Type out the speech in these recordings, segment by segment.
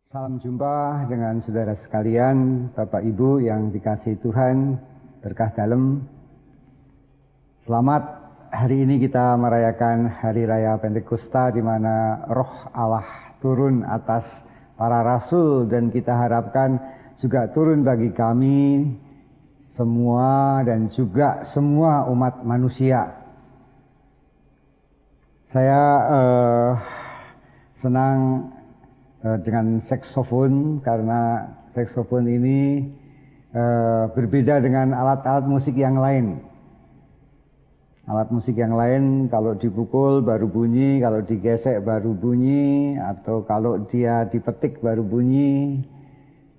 Salam jumpa dengan saudara sekalian, Bapak Ibu yang dikasihi Tuhan, berkah dalam. Selamat, hari ini kita merayakan Hari Raya Pentakosta di mana Roh Allah turun atas para rasul dan kita harapkan juga turun bagi kami semua dan juga semua umat manusia. Saya senang dengan saksofon karena saksofon ini berbeda dengan alat-alat musik yang lain. Alat musik yang lain kalau dipukul baru bunyi, kalau digesek baru bunyi, atau kalau dia dipetik baru bunyi.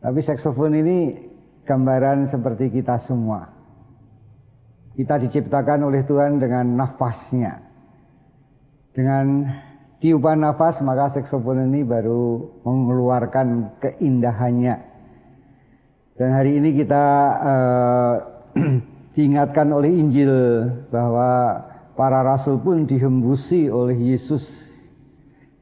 Tapi saksofon ini gambaran seperti kita semua. Kita diciptakan oleh Tuhan dengan nafasnya. Dengan tiupan nafas, maka saksofon ini baru mengeluarkan keindahannya. Dan hari ini kita diingatkan oleh Injil bahwa para rasul pun dihembusi oleh Yesus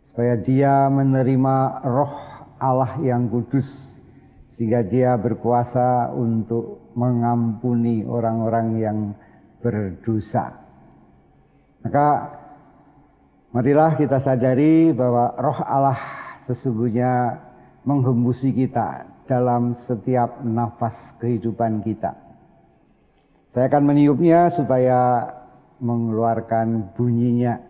supaya dia menerima Roh Allah yang kudus, sehingga dia berkuasa untuk mengampuni orang-orang yang berdosa. Maka marilah kita sadari bahwa Roh Allah sesungguhnya menghembusi kita dalam setiap nafas kehidupan kita. Saya akan meniupnya supaya mengeluarkan bunyinya.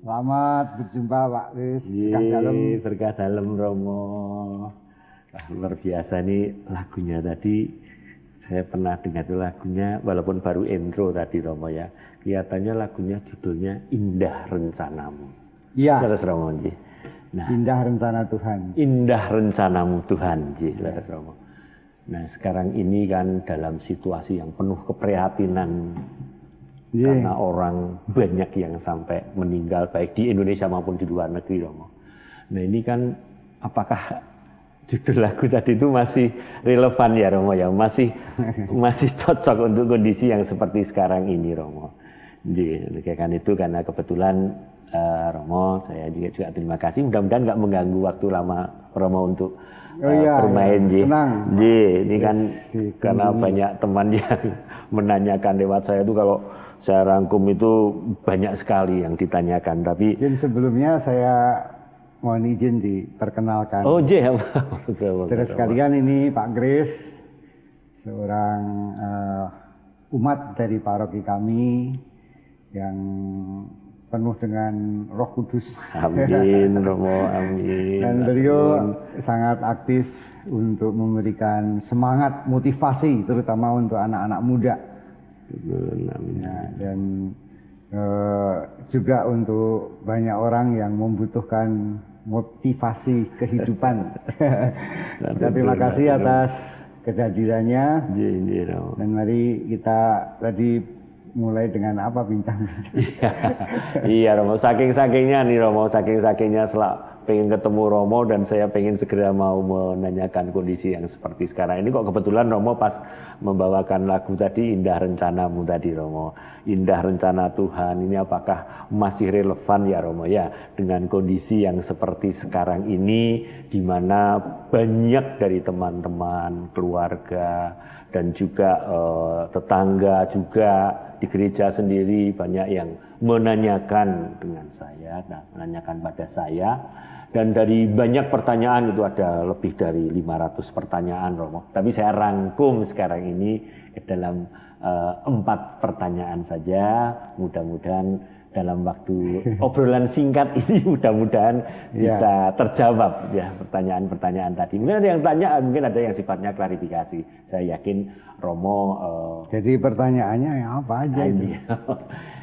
Selamat berjumpa Pak Kris, berkah dalam. Berkah dalam Romo. Luar biasa nih lagunya tadi. Saya pernah dengar itu lagunya, walaupun baru intro tadi Romo ya. Kelihatannya lagunya judulnya Indah Rencanamu. Iya. Leres Romo nggih. Nah, indah rencana Tuhan. Indah rencanamu Tuhan nggih, leres Romo. Nah, sekarang ini kan dalam situasi yang penuh keprihatinan. Karena orang banyak yang sampai meninggal baik di Indonesia maupun di luar negeri Romo. Nah ini kan apakah judul lagu tadi itu masih relevan ya Romo ya? Masih cocok untuk kondisi yang seperti sekarang ini Romo. Jadi kan itu karena kebetulan Romo, saya juga terima kasih. Mudah-mudahan nggak mengganggu waktu lama Romo untuk bermain. Senang. Ini kan karena banyak teman yang menanyakan lewat saya itu kalau saya rangkum itu banyak sekali yang ditanyakan, tapi mungkin sebelumnya saya mohon izin diperkenalkan. Oh, saudara sekalian, ini Pak Kris, seorang umat dari paroki kami yang penuh dengan Roh Kudus. Amin, Romo, amin. Dan beliau sangat aktif untuk memberikan semangat, motivasi, terutama untuk anak-anak muda. Ya, dan juga untuk banyak orang yang membutuhkan motivasi kehidupan. Terima kasih atas kehadirannya. Dan mari kita tadi mulai dengan apa bincang-bincang. Iya Romo, saking-sakingnya nih Romo, saking-sakingnya pengen ketemu Romo dan saya pengen segera mau menanyakan kondisi yang seperti sekarang ini. Kok kebetulan Romo pas membawakan lagu tadi Indah Rencanamu tadi Romo. Indah rencana Tuhan ini apakah masih relevan ya Romo ya dengan kondisi yang seperti sekarang ini, di mana banyak dari teman-teman, keluarga dan juga tetangga juga di gereja sendiri banyak yang menanyakan dengan saya, menanyakan pada saya. Dan dari banyak pertanyaan itu ada lebih dari 500 pertanyaan Romo. Tapi saya rangkum sekarang ini dalam 4 pertanyaan saja. Mudah-mudahan dalam waktu obrolan singkat ini mudah-mudahan bisa terjawab ya pertanyaan-pertanyaan tadi. Mungkin ada yang tanya, mungkin ada yang sifatnya klarifikasi. Saya yakin Romo. Jadi pertanyaannya yang apa aja itu?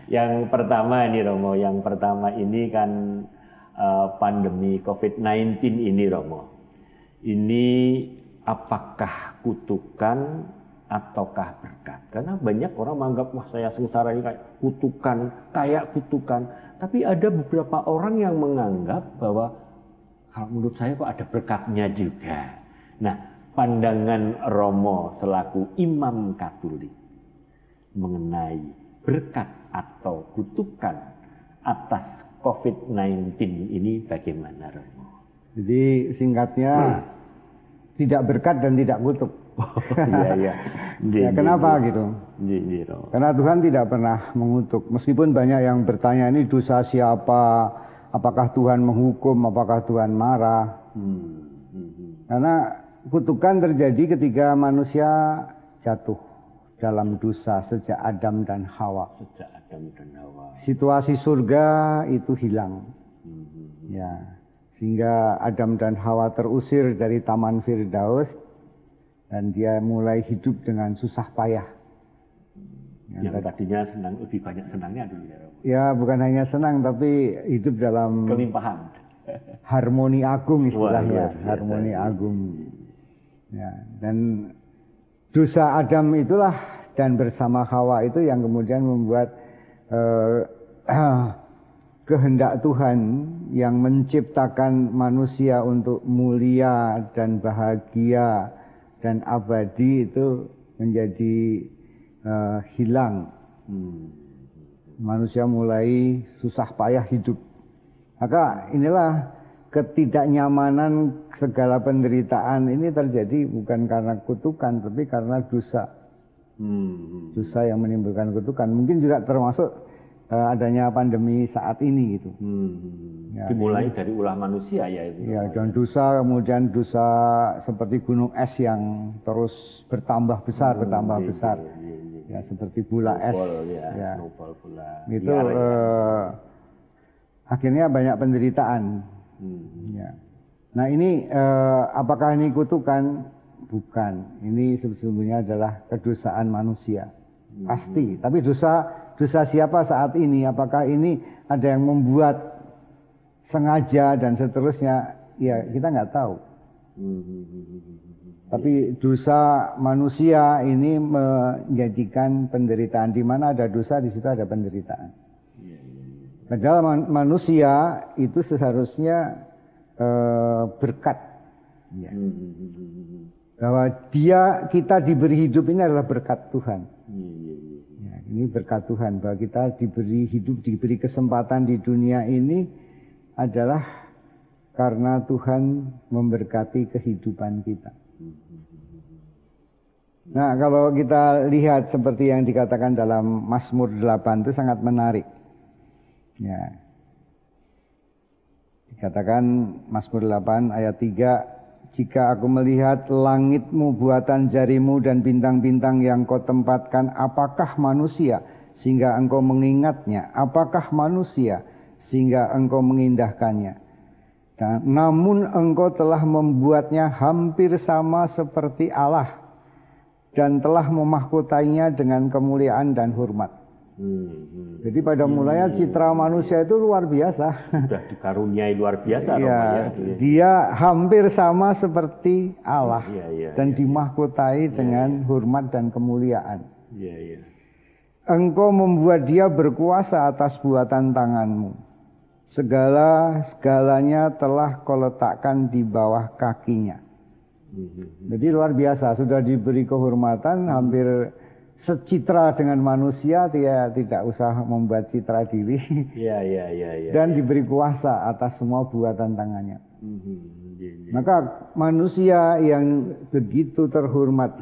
Yang pertama ini Romo, yang pertama ini kan pandemi COVID-19 ini Romo. Ini apakah kutukan ataukah berkat? Karena banyak orang menganggap, wah saya sengsara ini kayak kutukan. Tapi ada beberapa orang yang menganggap bahwa kalau menurut saya kok ada berkatnya juga. Nah, pandangan Romo selaku imam Katolik mengenai berkat atau kutukan atas COVID-19 ini bagaimana, Romo? Jadi singkatnya tidak berkat dan tidak kutuk. Iya. Ya, kenapa gitu? Karena Tuhan tidak pernah mengutuk. Meskipun banyak yang bertanya ini dosa siapa, apakah Tuhan menghukum, apakah Tuhan marah. Karena kutukan terjadi ketika manusia jatuh dalam dosa sejak Adam dan Hawa. Situasi surga itu hilang. Ya, sehingga Adam dan Hawa terusir dari Taman Firdaus dan dia mulai hidup dengan susah payah. Yang tadinya senang, lebih banyak senangnya dulu ya, Romo. Ya, bukan hanya senang tapi hidup dalam kelimpahan. Harmoni agung istilahnya, Wah, harmoni agung. Ya, dan dosa Adam itulah dan bersama Hawa itu yang kemudian membuat kehendak Tuhan yang menciptakan manusia untuk mulia dan bahagia dan abadi itu menjadi hilang. Manusia mulai susah payah hidup. Maka inilah ketidaknyamanan segala penderitaan ini terjadi bukan karena kutukan tapi karena dosa. Dosa yang menimbulkan kutukan. Mungkin juga termasuk adanya pandemi saat ini gitu. Ya, dimulai dari ulah manusia ya itu. Ya, dan dosa kemudian dosa seperti gunung es yang terus bertambah besar. Ya, seperti bola es. Ya. Itu akhirnya banyak penderitaan. Ya. Nah ini apakah ini kutukan? Bukan. Ini sesungguhnya adalah kedosaan manusia. Pasti. Tapi dosa siapa saat ini? Apakah ini ada yang membuat sengaja dan seterusnya? Ya kita nggak tahu. Tapi dosa manusia ini menjadikan penderitaan. Di mana ada dosa, di situ ada penderitaan. Padahal manusia itu seharusnya berkat. Ya. Bahwa kita diberi hidup ini adalah berkat Tuhan. Ya, ini berkat Tuhan bahwa kita diberi hidup, diberi kesempatan di dunia ini adalah karena Tuhan memberkati kehidupan kita. Nah, kalau kita lihat seperti yang dikatakan dalam Mazmur 8 itu sangat menarik. Ya. Dikatakan Mazmur 8 ayat 3, jika aku melihat langitmu buatan jarimu dan bintang-bintang yang kau tempatkan, apakah manusia sehingga engkau mengingatnya? Apakah manusia sehingga engkau mengindahkannya? Dan, namun engkau telah membuatnya hampir sama seperti Allah dan telah memahkotainya dengan kemuliaan dan hormat. Jadi pada mulanya citra manusia itu luar biasa. Sudah dikaruniai luar biasa. Ya, dia hampir sama seperti Allah dan dimahkotai dengan hormat dan kemuliaan. Engkau membuat dia berkuasa atas buatan tanganmu. Segalanya telah kau letakkan di bawah kakinya. Jadi luar biasa, sudah diberi kehormatan hampir secitra dengan manusia, dia tidak usah membuat citra diri. Dan diberi kuasa atas semua buatan tangannya. Maka manusia yang begitu terhormat,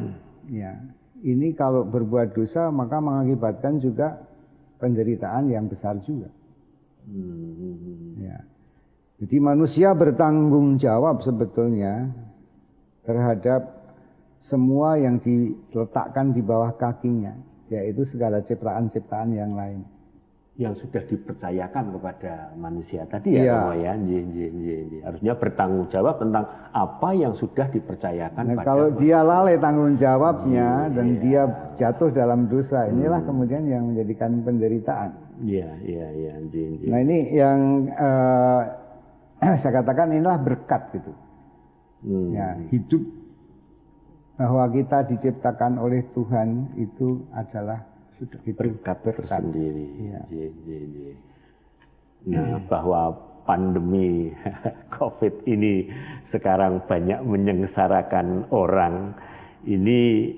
ya, ini kalau berbuat dosa maka mengakibatkan juga penderitaan yang besar juga. Ya. Jadi manusia bertanggung jawab sebetulnya terhadap semua yang diletakkan di bawah kakinya, yaitu segala ciptaan-ciptaan yang lain. Yang sudah dipercayakan kepada manusia tadi ya, ya. Harusnya bertanggung jawab tentang apa yang sudah dipercayakan pada kalau manusia. Dia lalai tanggung jawabnya dan dia jatuh dalam dosa, inilah kemudian yang menjadikan penderitaan. Nah ini yang saya katakan inilah berkat gitu. Ya, hidup bahwa kita diciptakan oleh Tuhan itu adalah sudah berkat tersendiri. Ya. Nah, bahwa pandemi COVID ini sekarang banyak menyengsarakan orang, ini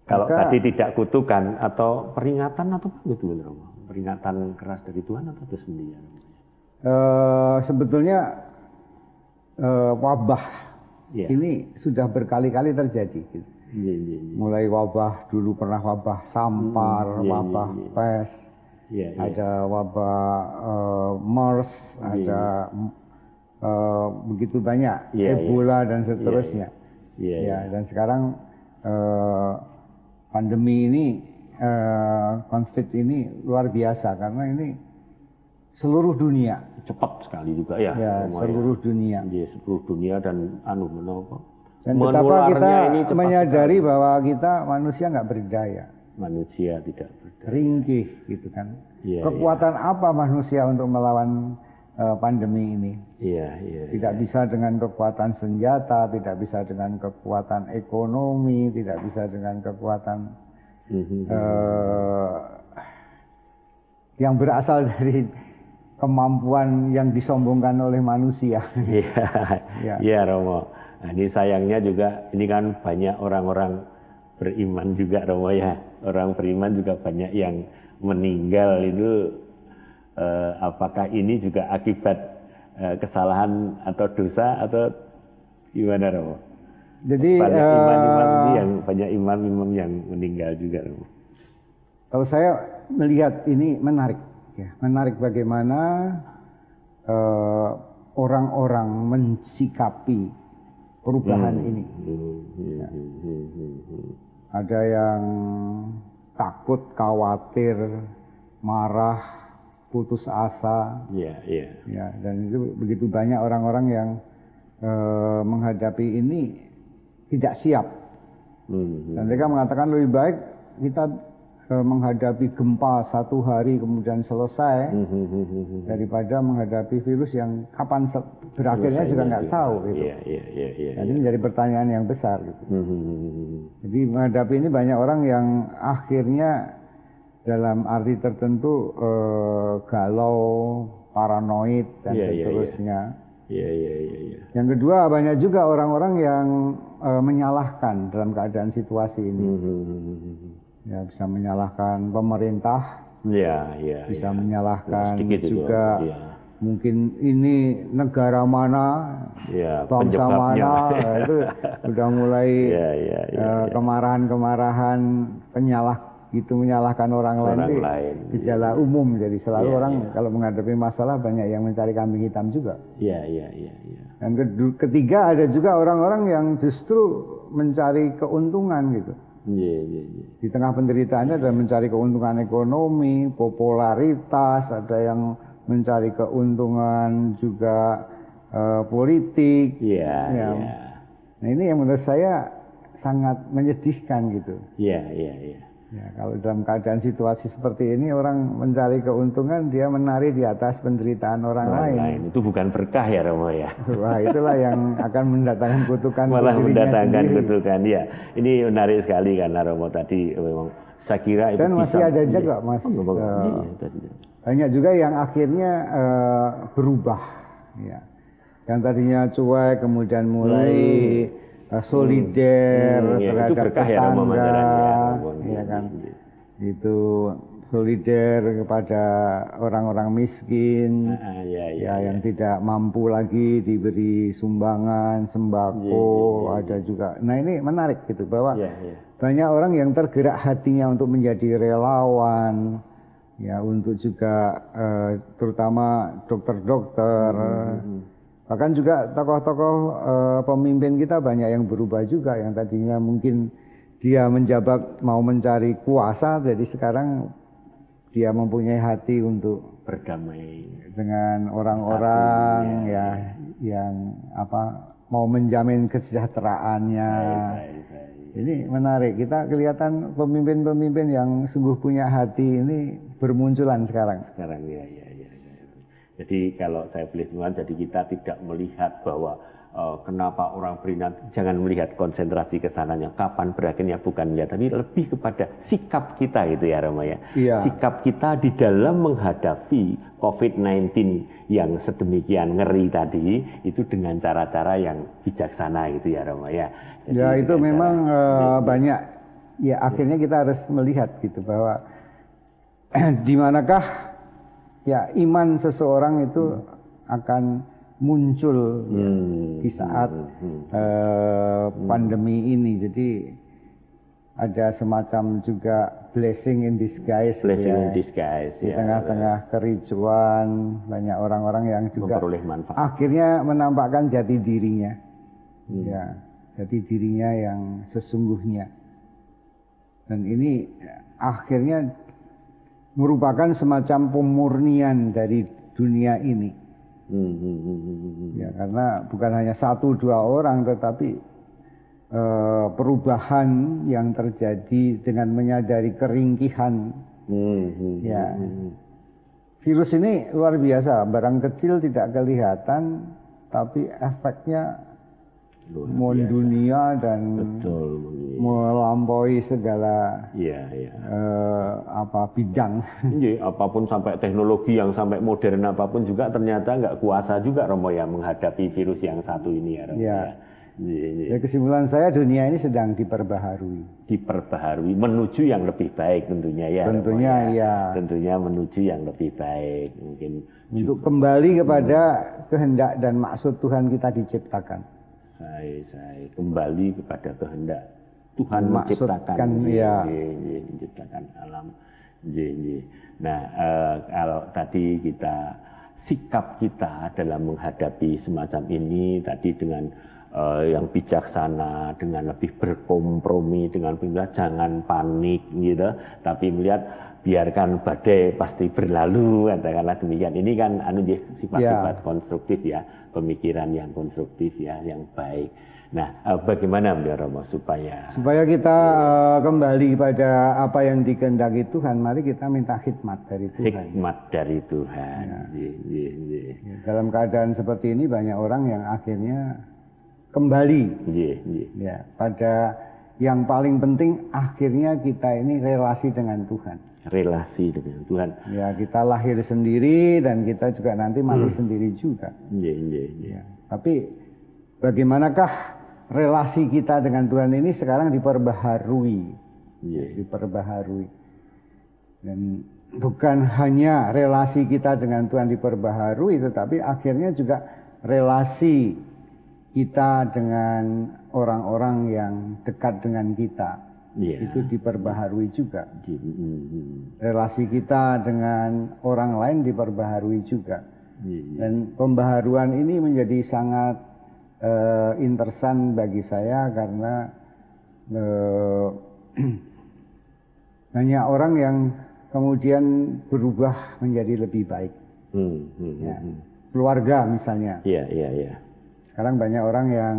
kalau tadi tidak kutukan atau peringatan atau apa gitu, peringatan keras dari Tuhan atau itu sendiri? Sebetulnya wabah ini sudah berkali-kali terjadi. Gitu. Mulai wabah, dulu pernah wabah sampar, wabah pes, ada wabah MERS, ada begitu banyak, Ebola dan seterusnya. Dan sekarang pandemi ini, COVID ini luar biasa karena ini seluruh dunia. Cepat sekali juga ya. Seluruh dunia. Seluruh dunia dan dan betapa kita menyadari sekali bahwa kita manusia nggak berdaya. Manusia tidak berdaya. Ringkih gitu kan. Kekuatan apa manusia untuk melawan pandemi ini? Tidak bisa dengan kekuatan senjata, tidak bisa dengan kekuatan ekonomi, tidak bisa dengan kekuatan yang berasal dari kemampuan yang disombongkan oleh manusia. Iya, Romo. Nah, ini sayangnya juga, ini kan banyak orang-orang beriman juga, Romo ya. Orang beriman juga banyak yang meninggal itu. Apakah ini juga akibat kesalahan atau dosa atau gimana, Romo? Jadi banyak imam-imam yang meninggal juga, Romo. Kalau saya melihat ini menarik, ya, menarik bagaimana orang-orang mensikapi perubahan ini. Ya. Ada yang takut, khawatir, marah, putus asa. Ya, dan itu begitu banyak orang-orang yang menghadapi ini tidak siap. Dan mereka mengatakan lebih baik kita menghadapi gempa 1 hari kemudian selesai daripada menghadapi virus yang kapan berakhirnya juga nggak tahu gitu. Jadi menjadi pertanyaan yang besar gitu. Jadi menghadapi ini banyak orang yang akhirnya dalam arti tertentu galau, paranoid dan seterusnya. Yang kedua, banyak juga orang-orang yang menyalahkan dalam keadaan situasi ini. Ya, bisa menyalahkan pemerintah, bisa menyalahkan juga mungkin ini negara mana, bangsa mana, itu sudah mulai kemarahan-kemarahan, menyalahkan orang lain, gejala umum. Jadi selalu orang kalau menghadapi masalah banyak yang mencari kambing hitam juga. Dan ketiga, ada juga orang-orang yang justru mencari keuntungan gitu. Di tengah penderitaannya ada mencari keuntungan ekonomi, popularitas, ada yang mencari keuntungan juga politik. Nah, ini yang menurut saya sangat menyedihkan gitu. Ya, kalau dalam keadaan situasi seperti ini orang mencari keuntungan, dia menari di atas penderitaan orang lain. Itu bukan berkah ya, Romo ya. Wah, itulah yang akan mendatangkan kutukan. Malah mendatangkan kutukan. Ya, ini menarik sekali karena Romo tadi memang saya kira itu. Dan masih ada juga, Mas. Banyak juga yang akhirnya berubah. Ya. Yang tadinya cuek kemudian mulai solider terhadap tetangga, ya kan, itu solider kepada orang-orang miskin, yang tidak mampu lagi diberi sumbangan sembako, ada juga. Nah, ini menarik gitu bahwa banyak orang yang tergerak hatinya untuk menjadi relawan, ya, untuk juga terutama dokter-dokter. Bahkan juga tokoh-tokoh pemimpin kita banyak yang berubah juga, yang tadinya mungkin dia menjabat mau mencari kuasa, jadi sekarang dia mempunyai hati untuk berdamai dengan orang-orang yang mau menjamin kesejahteraannya. Ini menarik, kita kelihatan pemimpin-pemimpin yang sungguh punya hati ini bermunculan sekarang. Jadi kalau saya boleh jadi kita tidak melihat bahwa kenapa orang beriman, jangan melihat konsentrasi ke sananya, kapan berakhirnya bukan melihat, tapi lebih kepada sikap kita gitu ya Romo ya. Iya. Sikap kita di dalam menghadapi COVID-19 yang sedemikian ngeri tadi, itu dengan cara-cara yang bijaksana gitu ya Romo ya. Jadi ya itu memang banyak, ya Iya. akhirnya kita harus melihat gitu bahwa di manakah ya iman seseorang itu akan muncul ya, di saat pandemi ini. Jadi ada semacam juga blessing in disguise, Blessing ya. in disguise, Di ya. tengah-tengah kericuan banyak orang-orang yang juga Memperoleh manfaat. akhirnya menampakkan jati dirinya, ya, jati dirinya yang sesungguhnya. Dan ini akhirnya merupakan semacam pemurnian dari dunia ini. Ya, karena bukan hanya 1-2 orang, tetapi perubahan yang terjadi dengan menyadari keringkihan. Ya, virus ini luar biasa, barang kecil tidak kelihatan, tapi efeknya mendunia dan Betul. melampaui segala Iya. bidang. Iya, apapun sampai teknologi yang sampai modern apapun juga ternyata nggak kuasa juga Romo ya menghadapi virus yang satu ini ya Romo ya. Ya, kesimpulan saya dunia ini sedang diperbaharui. Diperbaharui menuju yang lebih baik tentunya ya. Tentunya Romo, ya. ya. Tentunya menuju yang lebih baik mungkin. Untuk kembali kepada kehendak dan maksud Tuhan kita diciptakan. Saya kembali kepada kehendak Tuhan Maksudkan, menciptakan, ya. menciptakan alam. Nah, kalau tadi kita sikap kita dalam menghadapi semacam ini tadi dengan yang bijaksana, dengan lebih berkompromi, dengan jangan panik gitu, tapi melihat biarkan badai pasti berlalu, katakanlah demikian. Ini kan sifat-sifat konstruktif ya, pemikiran yang konstruktif ya, yang baik. Nah, bagaimana Romo supaya kita kembali pada apa yang dikehendaki Tuhan, mari kita minta hikmat dari Tuhan. Hikmat dari Tuhan. Ya. Dalam keadaan seperti ini banyak orang yang akhirnya kembali ya pada yang paling penting, akhirnya kita ini relasi dengan Tuhan. Relasi dengan Tuhan. Ya, kita lahir sendiri dan kita juga nanti mati sendiri juga. Ya, tapi bagaimanakah relasi kita dengan Tuhan ini sekarang diperbaharui. Diperbaharui. Dan bukan hanya relasi kita dengan Tuhan diperbaharui, tetapi akhirnya juga relasi kita dengan orang-orang yang dekat dengan kita. Itu diperbaharui juga. Relasi kita dengan orang lain diperbaharui juga. Dan pembaharuan ini menjadi sangat interesan bagi saya karena banyak orang yang kemudian berubah menjadi lebih baik. Ya. Keluarga misalnya. Sekarang banyak orang yang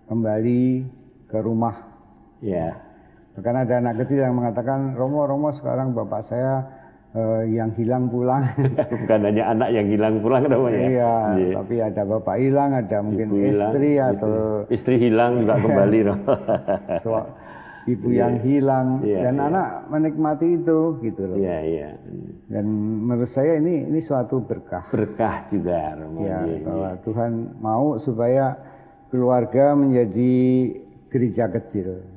kembali ke rumah. Bahkan ada anak kecil yang mengatakan, Romo sekarang bapak saya yang hilang pulang. Bukan hanya anak yang hilang pulang Romo ya. Iya, tapi ada bapak hilang, ada mungkin istri atau istri hilang juga kembali Romo. Ibu yang hilang dan anak menikmati itu gitu loh. Dan menurut saya ini suatu berkah. Berkah juga Romo. Bahwa Tuhan mau supaya keluarga menjadi gereja kecil.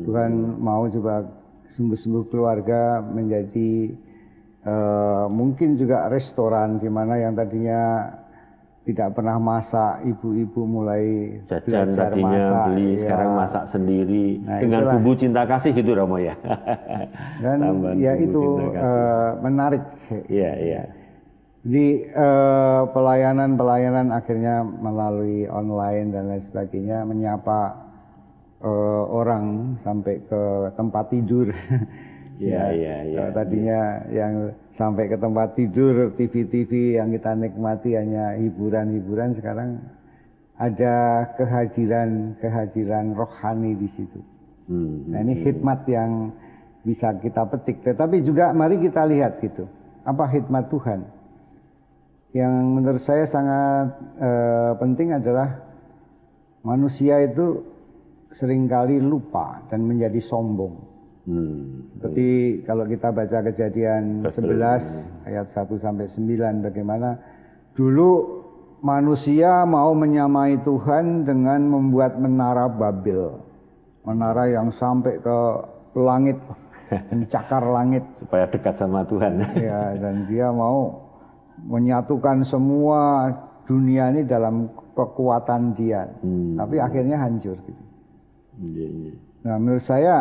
Tuhan mau coba sungguh-sungguh keluarga menjadi mungkin juga restoran di mana yang tadinya tidak pernah masak, ibu-ibu mulai jajan belajar tadinya masak, beli, sekarang masak sendiri dengan itulah. bumbu cinta kasih gitu Romo ya. Dan ya itu menarik. Jadi pelayanan akhirnya melalui online dan lain sebagainya menyapa orang sampai ke tempat tidur. Tadinya yang sampai ke tempat tidur, TV yang kita nikmati hanya hiburan-hiburan, sekarang ada kehadiran rohani di situ. Nah, ini hikmat yang bisa kita petik. Tetapi juga mari kita lihat gitu, apa hikmat Tuhan. Yang menurut saya sangat penting adalah manusia itu seringkali lupa dan menjadi sombong. Seperti kalau kita baca Kejadian 11 ayat 1 sampai 9, bagaimana dulu manusia mau menyamai Tuhan dengan membuat menara Babel. Menara yang sampai ke langit, mencakar langit. Supaya dekat sama Tuhan. Ya, dan dia mau menyatukan semua dunia ini dalam kekuatan dia. Tapi akhirnya hancur gitu. Nah, menurut saya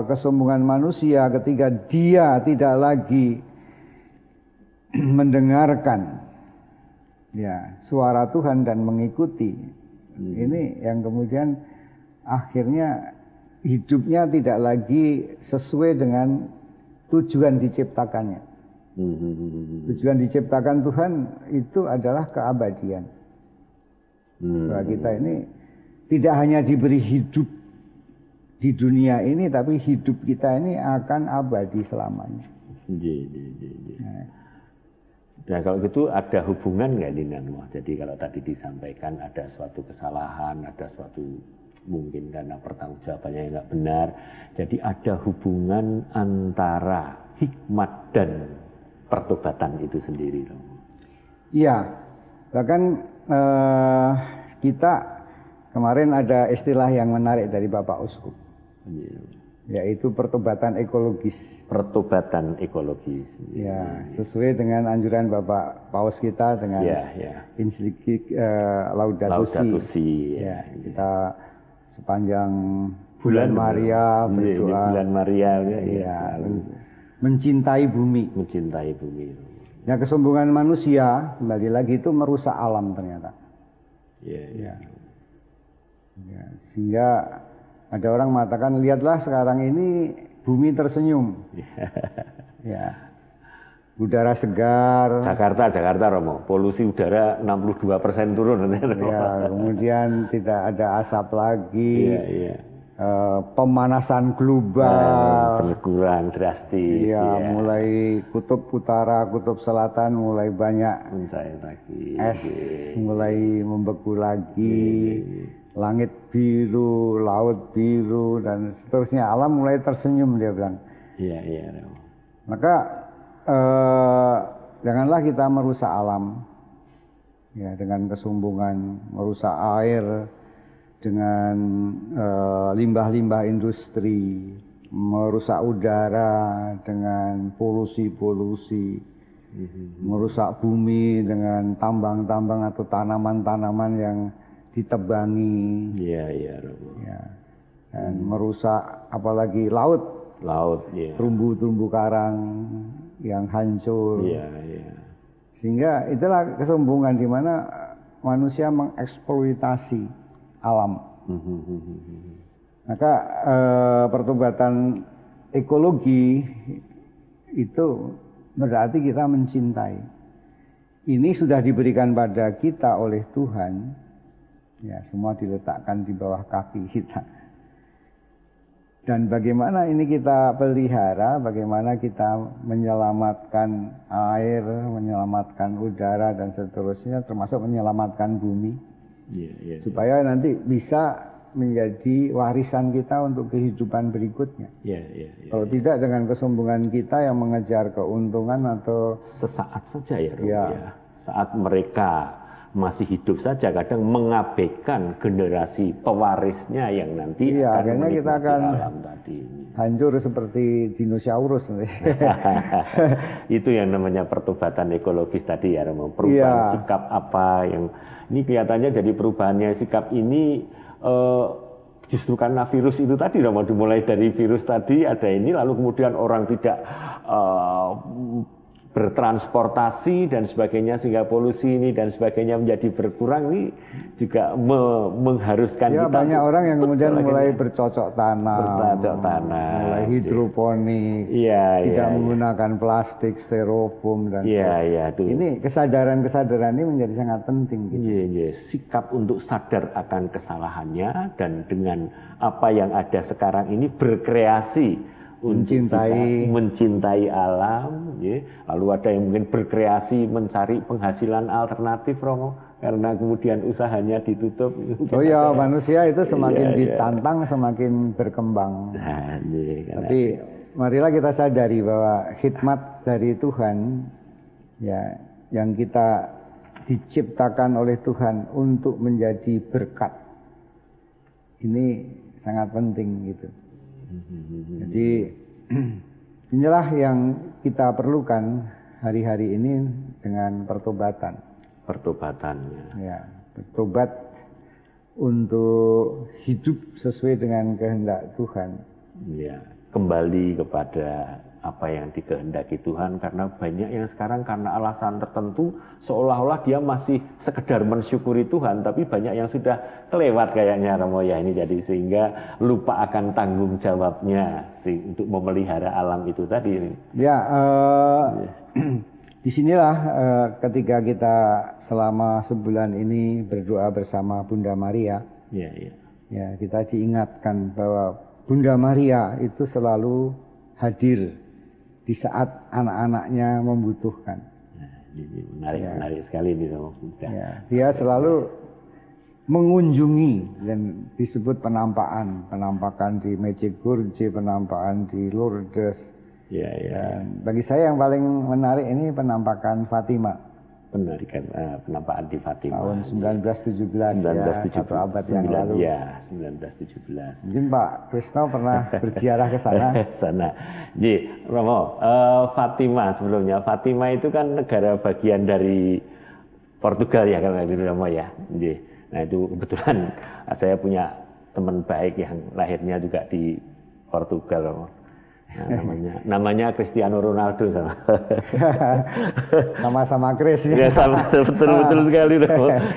kesombongan manusia ketika dia tidak lagi mendengarkan ya suara Tuhan dan mengikuti, ini yang kemudian akhirnya hidupnya tidak lagi sesuai dengan tujuan diciptakannya. Tujuan diciptakan Tuhan itu adalah keabadian. Bahwa kita ini tidak hanya diberi hidup di dunia ini, tapi hidup kita ini akan abadi selamanya. Nah, kalau gitu ada hubungan nggak dengan jadi kalau tadi disampaikan ada suatu kesalahan, ada suatu mungkin karena pertanggungjawabannya yang nggak benar, jadi ada hubungan antara hikmat dan pertobatan itu sendiri. Iya, bahkan kita kemarin ada istilah yang menarik dari Bapak Uskup, yaitu pertobatan ekologis. Pertobatan ekologis. Ya, sesuai dengan anjuran Bapak Paus kita dengan ensiklika Laudato Si. Ya, kita sepanjang bulan Maria berdoa. Bulan Maria mencintai bumi. Mencintai bumi. Ya, kesombongan manusia kembali lagi itu merusak alam ternyata. Ya, sehingga ada orang mengatakan, lihatlah sekarang ini bumi tersenyum. Ya, udara segar. Jakarta Romo, polusi udara 62% turun. Ya, kemudian tidak ada asap lagi. Pemanasan global berkurang drastis. Mulai kutub utara, kutub selatan mulai banyak mencair lagi. Es mulai membeku lagi. Langit biru, laut biru, dan seterusnya. Alam mulai tersenyum, dia bilang. Maka janganlah kita merusak alam ya dengan kesombongan, merusak air dengan limbah-limbah industri, merusak udara dengan polusi-polusi, merusak bumi dengan tambang-tambang atau tanaman-tanaman yang ditebangi, dan merusak apalagi laut, terumbu-terumbu karang yang hancur, sehingga itulah kesombongan di mana manusia mengeksploitasi alam. Maka pertobatan ekologi itu berarti kita mencintai. Ini sudah diberikan pada kita oleh Tuhan. Ya, semua diletakkan di bawah kaki kita. Dan bagaimana ini kita pelihara, bagaimana kita menyelamatkan air, menyelamatkan udara dan seterusnya, termasuk menyelamatkan bumi. Supaya nanti bisa menjadi warisan kita untuk kehidupan berikutnya. Kalau tidak, dengan kesombongan kita yang mengejar keuntungan atau sesaat saja saat mereka masih hidup saja kadang mengabaikan generasi pewarisnya yang nanti akhirnya kita akan hancur seperti dinosaurus. Itu yang namanya pertobatan ekologis tadi ya, perubahan sikap apa yang ini kelihatannya jadi perubahannya sikap ini justru karena virus itu tadi, dimulai dari virus tadi ada ini, lalu kemudian orang tidak bertransportasi dan sebagainya sehingga polusi ini dan sebagainya menjadi berkurang, ini juga mengharuskan kita banyak orang yang kemudian mulai bercocok tanam, mulai hidroponik, tidak menggunakan plastik, styrofoam dan sebagainya. Ini kesadaran ini menjadi sangat penting gitu. Sikap untuk sadar akan kesalahannya dan dengan apa yang ada sekarang ini berkreasi mencintai alam, ya. Lalu ada yang mungkin berkreasi mencari penghasilan alternatif, Romo, karena kemudian usahanya ditutup. Oh ya, manusia itu semakin ditantang semakin berkembang. Nah, tapi marilah kita sadari bahwa hikmat dari Tuhan, ya, yang kita diciptakan oleh Tuhan untuk menjadi berkat, ini sangat penting gitu. Jadi inilah yang kita perlukan hari-hari ini dengan pertobatan. Pertobatannya. Ya, bertobat untuk hidup sesuai dengan kehendak Tuhan. Ya, kembali kepada apa yang dikehendaki Tuhan, karena banyak yang sekarang karena alasan tertentu seolah-olah dia masih sekedar mensyukuri Tuhan, tapi banyak yang sudah kelewat kayaknya, Romo ya, ini jadi sehingga lupa akan tanggung jawabnya untuk memelihara alam itu tadi. Ya, disinilah ketika kita selama sebulan ini berdoa bersama Bunda Maria, ya kita diingatkan bahwa Bunda Maria itu selalu hadir di saat anak-anaknya membutuhkan. Ini menarik sekali ini, ya, dia selalu mengunjungi, dan disebut penampakan di Medjugorje, penampakan di Lourdes. Dan bagi saya yang paling menarik ini penampakan Fatima. Penampakan di Fatima tahun 1917, ya, satu abad yang lalu. Ya, 1917. Mungkin Pak Krisno pernah berziarah ke sana. Jadi, Romo, Fatima sebelumnya. Fatima itu kan negara bagian dari Portugal ya, kalau di Romo ya. Jadi, nah itu kebetulan saya punya teman baik yang lahirnya juga di Portugal, Romo. Nah, namanya Cristiano Ronaldo sama-sama Chris ya. Betul sekali,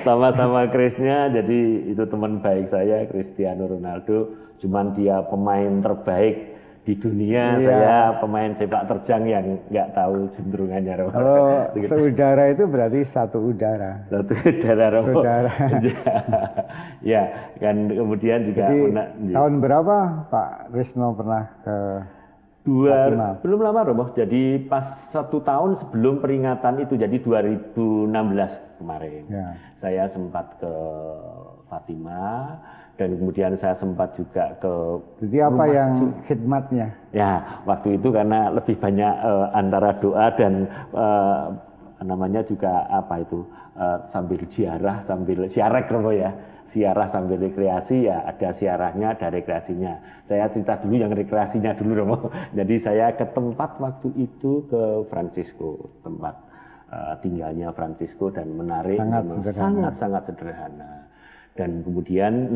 sama-sama Chrisnya. Jadi itu teman baik saya, Cristiano Ronaldo. Cuman dia pemain terbaik di dunia, saya pemain sepak terjang yang nggak tahu cenderungannya. Kalau saudara itu berarti satu udara. Saudara. Ya, kan kemudian juga. Jadi, tahun berapa Pak Krisno pernah ke Fatima? Belum lama, Romo. Jadi pas 1 tahun sebelum peringatan itu, jadi 2016 kemarin, saya sempat ke Fatima, dan kemudian saya sempat juga ke. Jadi apa yang khidmatnya? Ya, waktu itu karena lebih banyak antara doa dan namanya juga apa itu, sambil ziarah, sambil syarek, Romo ya. Siarah sambil rekreasi, ya ada siarahnya, ada rekreasinya. Saya cerita dulu yang rekreasinya dulu, Romo. Jadi saya ke tempat waktu itu ke Francisco, tempat tinggalnya Francisco, dan menarik, sangat sederhana. Dan kemudian,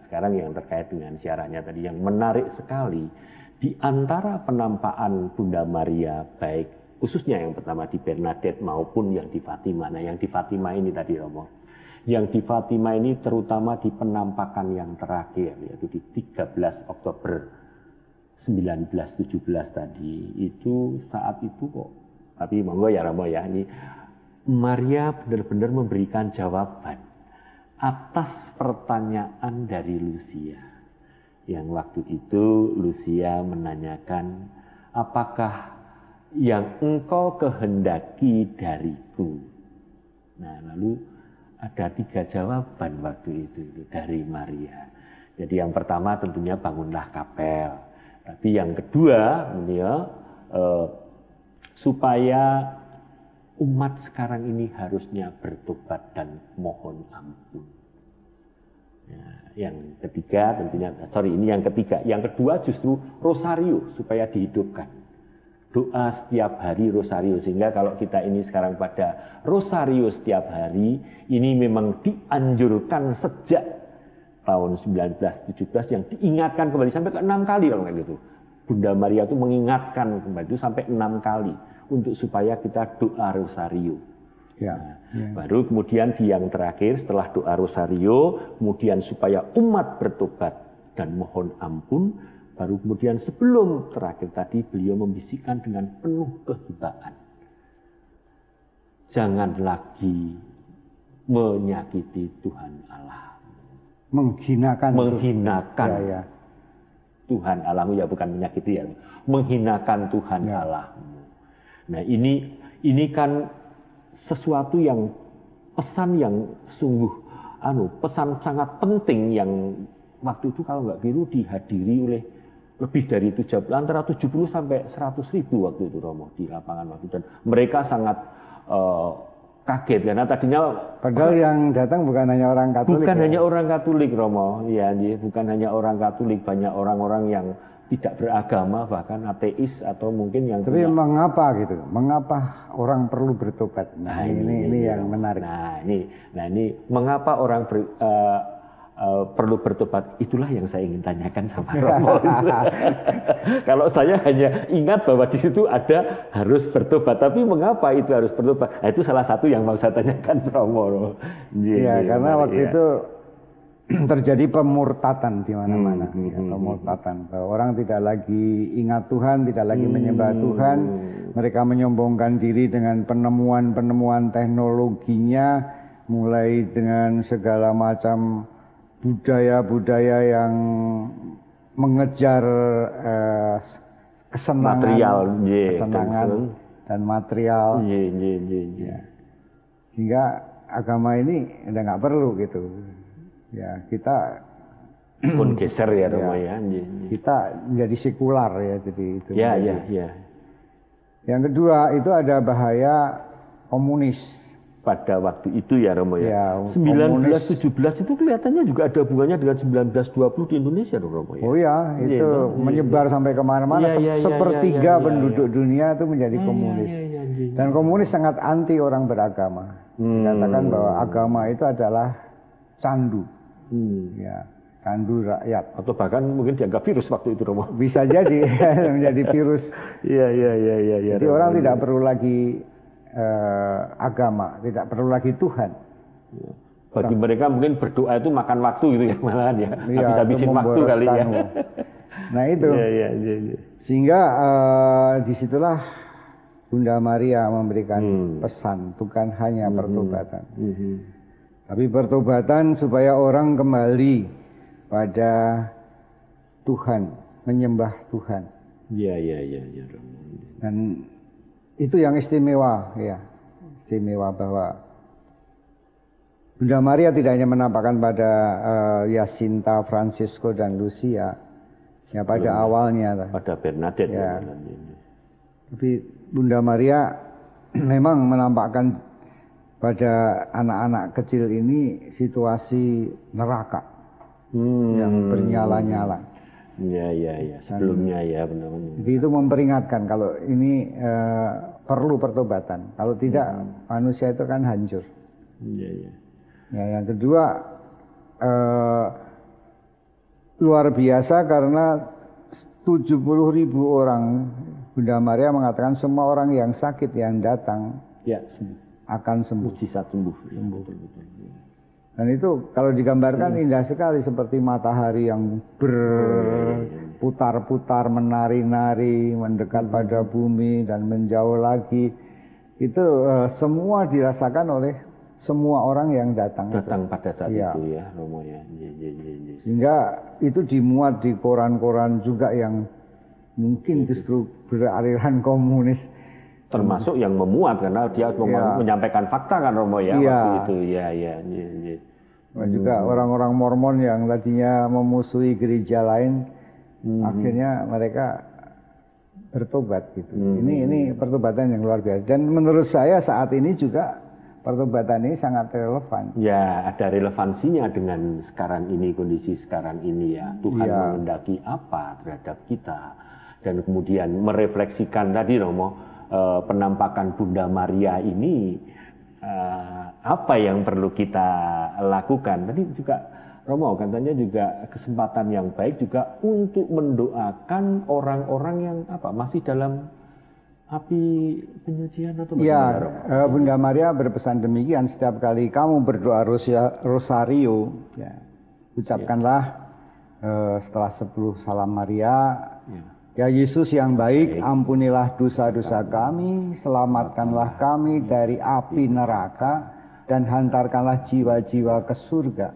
sekarang yang terkait dengan siarahnya tadi, yang menarik sekali di antara penampakan Bunda Maria, baik khususnya yang pertama di Bernadette maupun yang di Fatima. Nah, yang di Fatima ini tadi, Romo. Yang di Fatima ini terutama di penampakan yang terakhir, yaitu di 13 Oktober 1917 tadi. Itu saat itu kok, tapi monggo ya Romo ya, ini Maria benar-benar memberikan jawaban atas pertanyaan dari Lucia. Yang waktu itu Lucia menanyakan, apakah yang engkau kehendaki dariku? Nah, lalu ada 3 jawaban waktu itu dari Maria. Jadi yang pertama tentunya bangunlah kapel. Tapi yang kedua, supaya umat sekarang ini harusnya bertobat dan mohon ampun. Ya, yang ketiga tentunya, ini yang ketiga. Yang kedua justru rosario supaya dihidupkan. Doa setiap hari rosario, sehingga kalau kita ini sekarang pada rosario setiap hari, ini memang dianjurkan sejak tahun 1917, yang diingatkan kembali sampai ke 6 kali kalau kayak gitu. Bunda Maria itu mengingatkan kembali itu sampai 6 kali untuk supaya kita doa rosario. Baru kemudian di yang terakhir setelah doa rosario, kemudian supaya umat bertobat dan mohon ampun. Baru kemudian sebelum terakhir tadi beliau membisikkan dengan penuh kehibaan, jangan lagi menyakiti Tuhan Allah, menghinakan Tuhan Allahmu, ya bukan menyakiti ya, menghinakan Tuhan Allahmu. Nah ini kan sesuatu yang pesan yang sungguh pesan sangat penting yang waktu itu kalau nggak keliru dihadiri oleh lebih dari antara 70 sampai 100 ribu waktu itu Romo di lapangan waktu, dan mereka sangat kaget karena tadinya padahal yang datang bukan hanya orang Katolik. Bukan hanya orang Katolik Romo, ya, bukan hanya orang Katolik, banyak orang-orang yang tidak beragama, bahkan ateis atau mungkin yang tapi mengapa gitu? Mengapa orang perlu bertobat? Nah, ini yang menarik. Nah ini mengapa orang perlu bertobat, itulah yang saya ingin tanyakan sama Romo. Kalau saya hanya ingat bahwa di situ ada harus bertobat, tapi mengapa itu harus bertobat? Nah, itu salah satu yang mau saya tanyakan Romo. Iya, karena waktu itu terjadi pemurtatan di mana-mana, pemurtatan. Bahwa orang tidak lagi ingat Tuhan, tidak lagi menyembah Tuhan. Mereka menyombongkan diri dengan penemuan-penemuan teknologinya, mulai dengan segala macam budaya-budaya yang mengejar kesenangan, kesenangan dan material. Ya. Sehingga agama ini udah nggak perlu gitu. Ya, kita pun geser ya Romo ya. Kita menjadi sekular ya, jadi itu. Ya. Yang kedua itu ada bahaya komunis. Pada waktu itu ya Romo ya. 1917 Komunis. itu kelihatannya juga ada hubungannya dengan 1920 di Indonesia Romo ya. Oh ya, itu menyebar sampai kemana-mana. Sepertiga penduduk dunia itu menjadi komunis. Dan komunis sangat anti orang beragama. Dikatakan bahwa agama itu adalah candu. Ya, candu rakyat. Atau bahkan mungkin dianggap virus waktu itu Romo. Bisa jadi menjadi virus. Iya. Jadi orang tidak perlu lagi agama, tidak perlu lagi Tuhan. Bagi mereka mungkin berdoa itu makan waktu gitu ya, malahan ya. Habis-habisin waktu kali ya. Nah itu. Iya. Sehingga disitulah Bunda Maria memberikan pesan, bukan hanya pertobatan. Tapi pertobatan supaya orang kembali pada Tuhan, menyembah Tuhan. Iya. Dan itu yang istimewa ya. Istimewa bahwa Bunda Maria tidak hanya menampakkan pada Jacinta, Francisco dan Lucia ya pada awalnya. Pada Bernadette ya. Tapi Bunda Maria memang menampakkan pada anak-anak kecil ini situasi neraka yang bernyala-nyala. Iya. Sebelumnya ya benar-benar. Jadi itu memperingatkan kalau ini perlu pertobatan. Kalau tidak manusia itu kan hancur. Iya. Ya, yang kedua luar biasa karena 70.000 orang, Bunda Maria mengatakan semua orang yang sakit yang datang akan sembuh. Mujizat sembuh. Betul. Dan itu kalau digambarkan indah sekali, seperti matahari yang berputar-putar, menari-nari, mendekat pada bumi dan menjauh lagi. Itu semua dirasakan oleh semua orang yang datang pada saat itu ya Romo ya. Sehingga itu dimuat di koran-koran juga yang mungkin justru beraliran komunis. Termasuk yang memuat karena dia menyampaikan fakta kan Romo ya waktu itu. Iya. Juga orang-orang Mormon yang tadinya memusuhi gereja lain, akhirnya mereka bertobat gitu. Ini pertobatan yang luar biasa. Dan menurut saya saat ini juga pertobatan ini sangat relevan. Ya, ada relevansinya dengan sekarang ini, kondisi sekarang ini ya. Tuhan menghendaki apa terhadap kita. Dan kemudian merefleksikan tadi Romo, penampakan Bunda Maria ini apa yang perlu kita lakukan. Tadi juga Romo katanya juga kesempatan yang baik juga untuk mendoakan orang-orang yang masih dalam api penyucian atau bagaimana? Ya, Bunda Maria berpesan demikian, setiap kali kamu berdoa rosario, ucapkanlah setelah 10 salam Maria. Ya Yesus yang baik, ampunilah dosa-dosa kami, selamatkanlah kami dari api neraka, dan hantarkanlah jiwa-jiwa ke surga.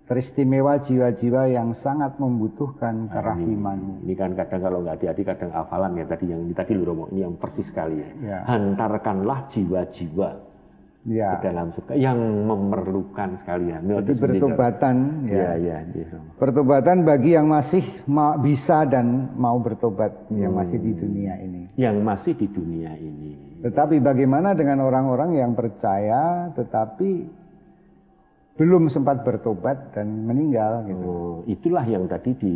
teristimewa jiwa-jiwa yang sangat membutuhkan kerahiman. Ini kan kadang kalau nggak hati-hati kadang hafalan ya tadi yang tadi lu Romo, ini yang persis sekali ya. Ya. Hantarkanlah jiwa-jiwa Ya. ke dalam surga yang memerlukan sekalian. Jadi bertobatan, ya. Bertobatan bagi yang masih bisa dan mau bertobat yang masih di dunia ini. Yang masih di dunia ini. Tetapi bagaimana dengan orang-orang yang percaya tetapi belum sempat bertobat dan meninggal gitu. Oh, itulah yang tadi di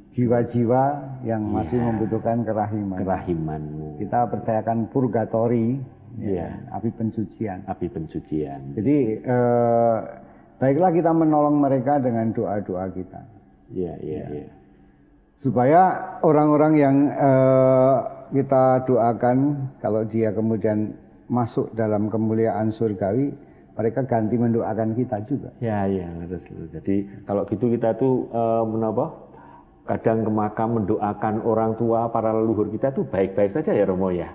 jiwa-jiwa yang masih membutuhkan kerahiman. Kerahimanmu. Kita percayakan purgatori, api pencucian. Api pencucian. Jadi baiklah kita menolong mereka dengan doa-doa kita. Iya. Supaya orang-orang yang kita doakan kalau dia kemudian masuk dalam kemuliaan surgawi, mereka ganti mendoakan kita juga. Ya, harus. Jadi kalau gitu kita tuh kadang ke makam mendoakan orang tua, para leluhur kita tuh baik-baik saja ya Romo ya.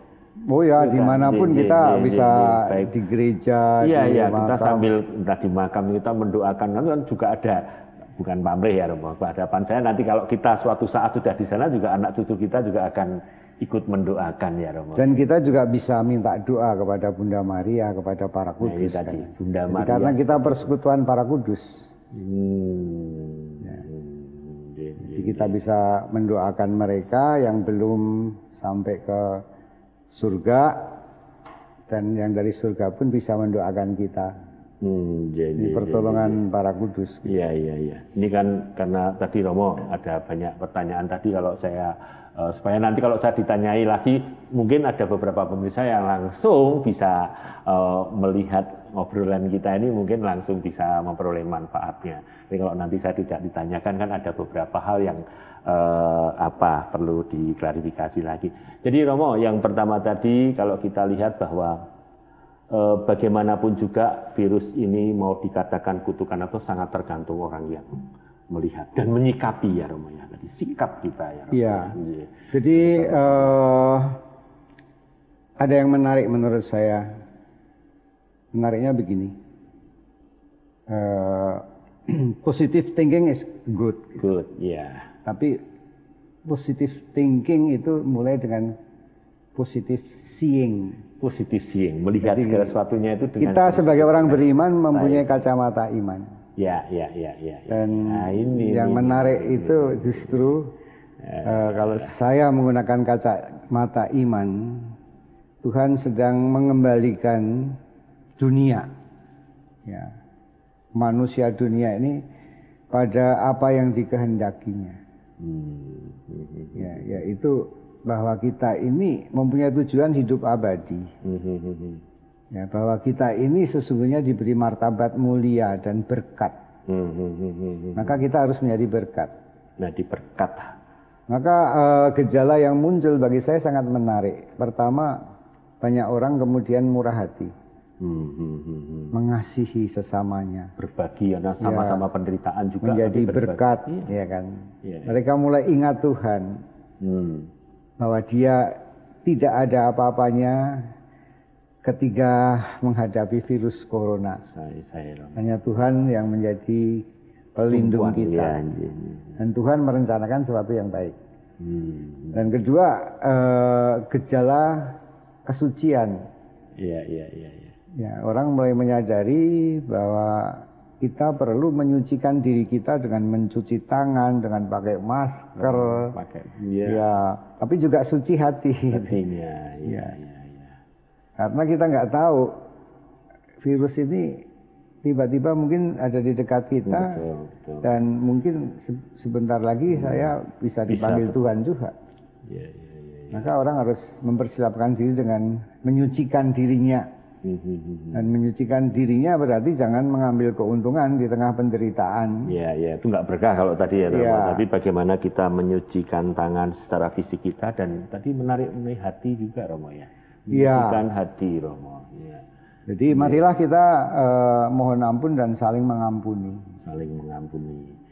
Oh ya, dimanapun kita bisa baik di gereja. Iya, kita sambil entah di makam kita mendoakan, nanti kan juga ada, bukan pamrih ya Romo, hadapan saya nanti kalau kita suatu saat sudah di sana juga anak cucu kita juga akan ikut mendoakan ya Romo. Dan kita juga bisa minta doa kepada Bunda Maria, kepada para kudus. Tadi, Bunda Maria. Karena kita persekutuan para kudus. Jadi kita bisa mendoakan mereka yang belum sampai ke surga, dan yang dari surga pun bisa mendoakan kita. Ini pertolongan para kudus. Iya. Ini kan karena tadi Romo ada banyak pertanyaan tadi, kalau saya supaya nanti kalau saya ditanyai lagi, mungkin ada beberapa pemirsa yang langsung bisa melihat obrolan kita ini, mungkin langsung bisa memperoleh manfaatnya. Jadi kalau nanti saya tidak ditanyakan kan ada beberapa hal yang perlu diklarifikasi lagi. Jadi Romo, yang pertama tadi kalau kita lihat bahwa bagaimanapun juga virus ini mau dikatakan kutukan atau sangat tergantung orang yang melihat dan menyikapi ya Romo ya, tadi sikap kita ya Romo. Iya. Jadi ada yang menarik menurut saya. Menariknya begini. Positive thinking is good. Good, ya. Tapi positive thinking itu mulai dengan positive seeing. Positive seeing, melihat segala sesuatunya itu dengan kita sebagai orang beriman mempunyai kacamata iman. Ya. Dan yang menarik itu justru kalau saya menggunakan kacamata iman, Tuhan sedang mengembalikan dunia, manusia dunia ini pada apa yang dikehendakinya. Yaitu bahwa kita ini mempunyai tujuan hidup abadi. Bahwa kita ini sesungguhnya diberi martabat mulia dan berkat. Maka kita harus menjadi berkat. Berkat. Maka gejala yang muncul bagi saya sangat menarik. Pertama, banyak orang kemudian murah hati, mengasihi sesamanya, berbagi karena sama-sama penderitaan juga menjadi berkat, kan? Mereka mulai ingat Tuhan, bahwa Dia tidak ada apa-apanya ketika menghadapi virus corona. Hanya Tuhan yang menjadi pelindung kita. Dan Tuhan merencanakan sesuatu yang baik. Dan kedua, gejala kesucian. Orang mulai menyadari bahwa kita perlu menyucikan diri kita dengan mencuci tangan, dengan pakai masker. Tapi juga suci hatinya. Karena kita nggak tahu virus ini tiba-tiba mungkin ada di dekat kita, betul. Dan mungkin sebentar lagi saya bisa dipanggil Tuhan juga. Maka orang harus mempersiapkan diri dengan menyucikan dirinya. Dan menyucikan dirinya berarti jangan mengambil keuntungan di tengah penderitaan. Itu nggak berkah kalau tadi ya. Tapi bagaimana kita menyucikan tangan secara fisik kita, dan tadi menarik hati juga Romo ya. Menyucikan hati Romo. Jadi marilah kita mohon ampun dan saling mengampuni.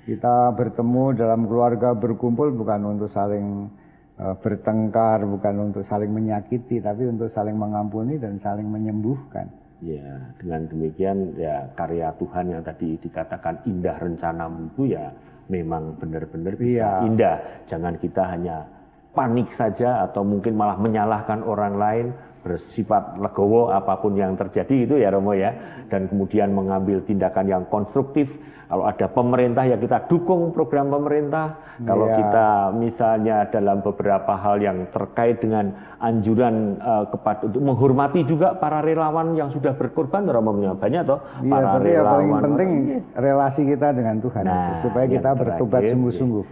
Kita bertemu dalam keluarga, berkumpul bukan untuk saling bertengkar, bukan untuk saling menyakiti, tapi untuk saling mengampuni dan saling menyembuhkan. Ya, dengan demikian ya karya Tuhan yang tadi dikatakan indah rencanamu itu ya memang benar-benar bisa indah. Jangan kita hanya panik saja atau mungkin malah menyalahkan orang lain, bersifat legowo apapun yang terjadi itu ya Romo ya. Dan kemudian mengambil tindakan yang konstruktif. Kalau ada pemerintah ya kita dukung program pemerintah. Kalau kita misalnya dalam beberapa hal yang terkait dengan anjuran untuk menghormati juga para relawan yang sudah berkorban, Romo banyak toh para tapi relawan. Yang paling penting relasi kita dengan Tuhan supaya kita bertobat sungguh-sungguh.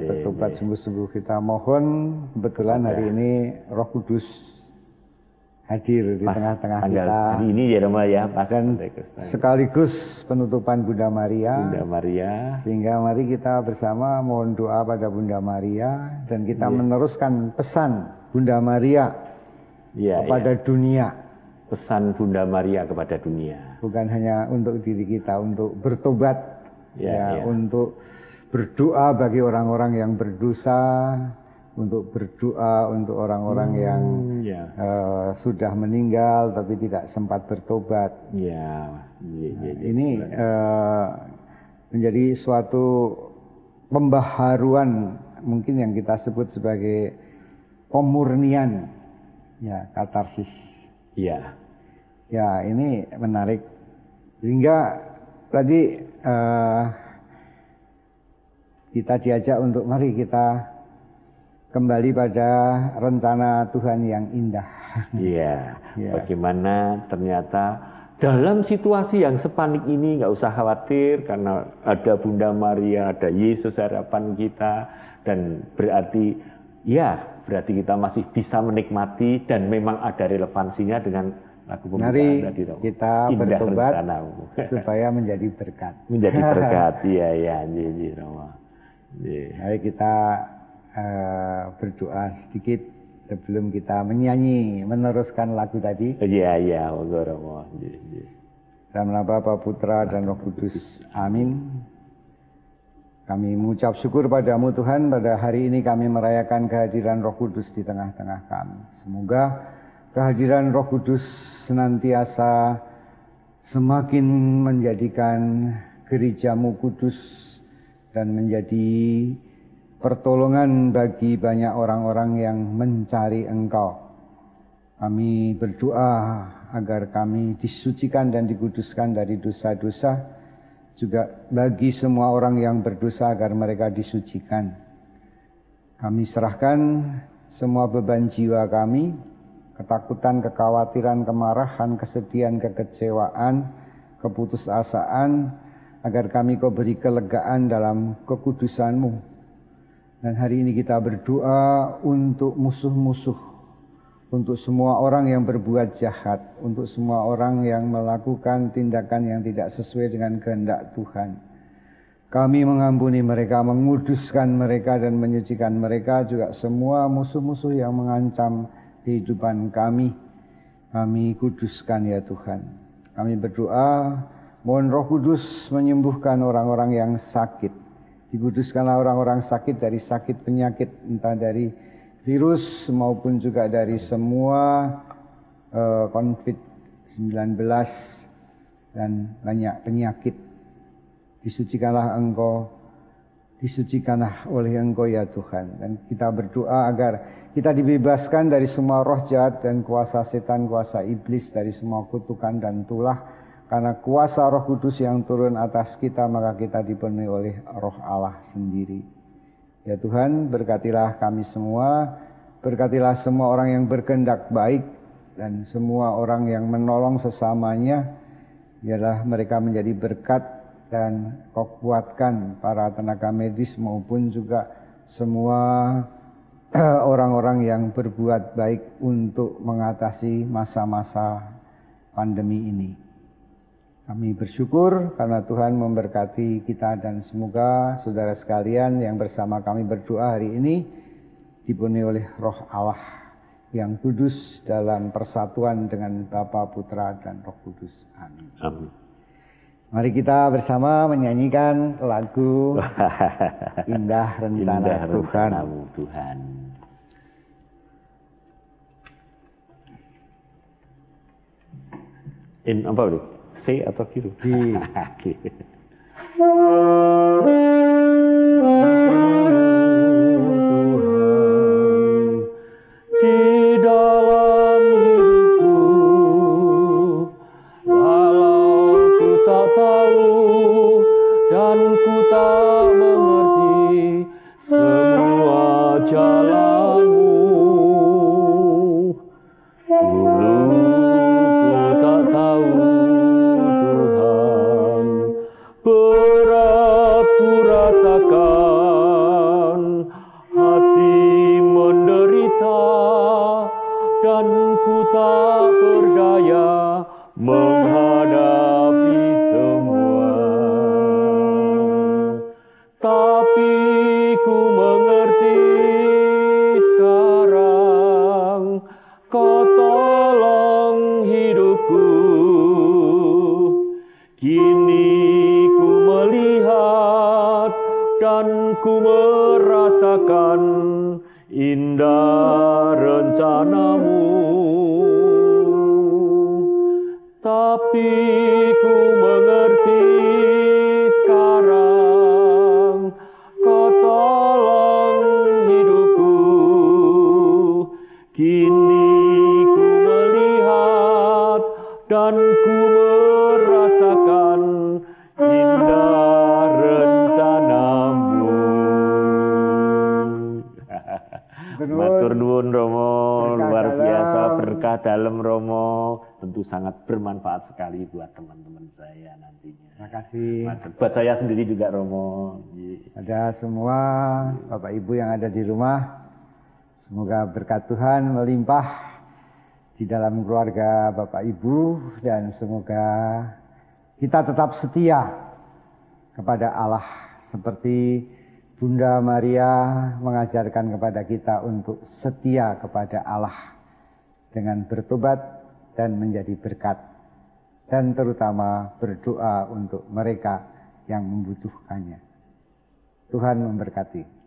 Bertobat sungguh-sungguh. Kita mohon kebetulan hari ini Roh Kudus hadir di tengah-tengah kita hari ini ya Romo ya, pas dan sekaligus penutupan Bunda Maria. Sehingga mari kita bersama mohon doa pada Bunda Maria dan kita meneruskan pesan Bunda Maria kepada dunia. Pesan Bunda Maria kepada dunia. Bukan hanya untuk diri kita, untuk bertobat, untuk berdoa bagi orang-orang yang berdosa, untuk berdoa untuk orang-orang yang sudah meninggal tapi tidak sempat bertobat. Ini menjadi suatu pembaharuan mungkin yang kita sebut sebagai pemurnian, katarsis. Ini menarik. Sehingga tadi kita diajak untuk mari kita kembali pada rencana Tuhan yang indah. Bagaimana ternyata dalam situasi yang sepanik ini nggak usah khawatir karena ada Bunda Maria, ada Yesus harapan kita, dan berarti kita masih bisa menikmati dan memang ada relevansinya dengan lagu pembukaan tadi. Mari kita bertobat supaya menjadi berkat. Mari kita berdoa sedikit sebelum kita menyanyi meneruskan lagu tadi. Dalam nama Bapa, Putra dan Roh Kudus. Amin. Kami mengucap syukur padamu Tuhan, pada hari ini kami merayakan kehadiran Roh Kudus di tengah-tengah kami. Semoga kehadiran Roh Kudus senantiasa semakin menjadikan gerejamu kudus dan menjadi pertolongan bagi banyak orang-orang yang mencari Engkau. Kami berdoa agar kami disucikan dan dikuduskan dari dosa-dosa, juga bagi semua orang yang berdosa agar mereka disucikan. Kami serahkan semua beban jiwa kami, ketakutan, kekhawatiran, kemarahan, kesedihan, kekecewaan, keputusasaan, agar kami Kau beri kelegaan dalam kekudusan-Mu. Dan hari ini kita berdoa untuk musuh-musuh, untuk semua orang yang berbuat jahat, untuk semua orang yang melakukan tindakan yang tidak sesuai dengan kehendak Tuhan. Kami mengampuni mereka, menguduskan mereka dan menyucikan mereka, juga semua musuh-musuh yang mengancam kehidupan kami. Kami kuduskan ya Tuhan. Kami berdoa, mohon Roh Kudus menyembuhkan orang-orang yang sakit. Dikuduskanlah orang-orang sakit dari sakit penyakit, entah dari virus maupun juga dari semua COVID-19 dan banyak penyakit. Disucikanlah Engkau, disucikanlah oleh Engkau ya Tuhan. Dan kita berdoa agar kita dibebaskan dari semua roh jahat dan kuasa setan, kuasa iblis, dari semua kutukan dan tulah. Karena kuasa Roh Kudus yang turun atas kita, maka kita dipenuhi oleh Roh Allah sendiri. Ya Tuhan, berkatilah kami semua, berkatilah semua orang yang berkehendak baik, dan semua orang yang menolong sesamanya, biarlah mereka menjadi berkat, dan Kau kuatkan para tenaga medis maupun juga semua orang-orang yang berbuat baik untuk mengatasi masa-masa pandemi ini. Kami bersyukur karena Tuhan memberkati kita dan semoga saudara sekalian yang bersama kami berdoa hari ini dipenuhi oleh Roh Allah yang kudus dalam persatuan dengan Bapa, Putra dan Roh Kudus. Amin. Amin. Mari kita bersama menyanyikan lagu Indah Rencana Tuhan. Tuhan. Apa nih? C atau Q? G. G. Indah rencanamu, tapi ku mengerti sekarang. Kau tolong hidupku, kini ku melihat dan ku merasakan indah rencanamu. Matur nuwun Romo, luar biasa, berkah dalam Romo, tentu sangat bermanfaat sekali buat teman-teman saya nantinya. Terima kasih. Buat saya sendiri juga Romo. Ada semua Bapak Ibu yang ada di rumah, semoga berkat Tuhan melimpah di dalam keluarga Bapak Ibu, dan semoga kita tetap setia kepada Allah seperti Bunda Maria mengajarkan kepada kita untuk setia kepada Allah dengan bertobat dan menjadi berkat, dan terutama berdoa untuk mereka yang membutuhkannya. Tuhan memberkati.